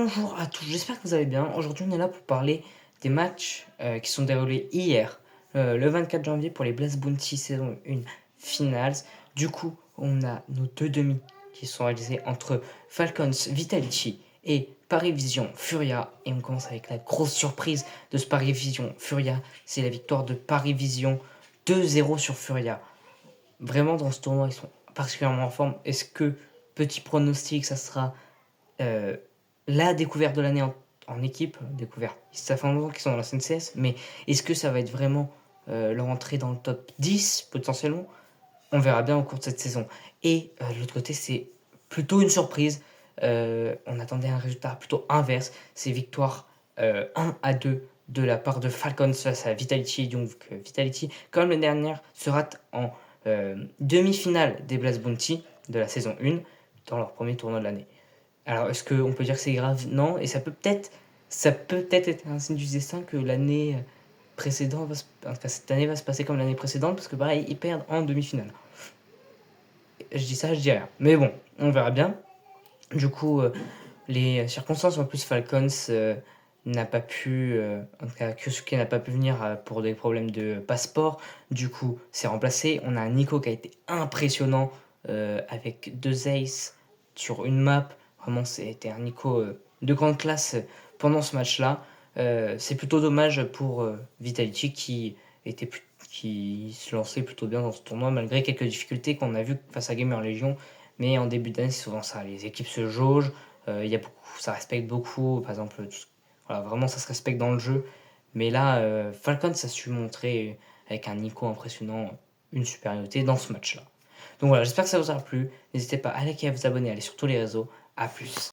Bonjour à tous, j'espère que vous allez bien. Aujourd'hui, on est là pour parler des matchs qui sont déroulés hier, le 24 janvier pour les Blaze Bounty saison 1 Finals. Du coup, on a nos deux demi qui sont réalisés entre Falcons Vitality et Paris Vision Furia. Et on commence avec la grosse surprise de ce Paris Vision Furia, c'est la victoire de Paris Vision 2-0 sur Furia. Vraiment, dans ce tournoi, ils sont particulièrement en forme. Est-ce que, petit pronostic, ça sera la découverte de l'année en équipe, découverte. Ça fait longtemps qu'ils sont dans la CNCS, mais est-ce que ça va être vraiment leur entrée dans le top 10 potentiellement? On verra bien au cours de cette saison. Et de l'autre côté, c'est plutôt une surprise. On attendait un résultat plutôt inverse. C'est victoire 1-2 de la part de Falcons face à Vitality. Donc Vitality, comme l'année dernière, se rate en demi-finale des Blaze Bounty de la saison 1 dans leur premier tournoi de l'année. Alors, est-ce qu'on peut dire que c'est grave? Non. Et ça peut peut-être être un signe du destin que l'année précédente, enfin, cette année va se passer comme l'année précédente, parce que pareil, ils perdent en demi-finale. Je dis ça, je dis rien. Mais bon, on verra bien. Du coup, les circonstances en plus, Falcons n'a pas pu, en tout cas, Kyosuke n'a pas pu venir pour des problèmes de passeport. Du coup, c'est remplacé. On a un Nico qui a été impressionnant avec 2 aces sur une map. Vraiment, c'était un Nico de grande classe pendant ce match-là. C'est plutôt dommage pour Vitality qui se lançait plutôt bien dans ce tournoi malgré quelques difficultés qu'on a vues face à Gamer Legion. Mais en début d'année, c'est souvent ça. Les équipes se jaugent, ça respecte beaucoup. Par exemple, voilà, vraiment, ça se respecte dans le jeu. Mais là, Falcons a su montrer, avec un Nico impressionnant, une supériorité dans ce match-là. Donc voilà, j'espère que ça vous aura plu. N'hésitez pas à liker et à vous abonner, allez sur tous les réseaux. A plus.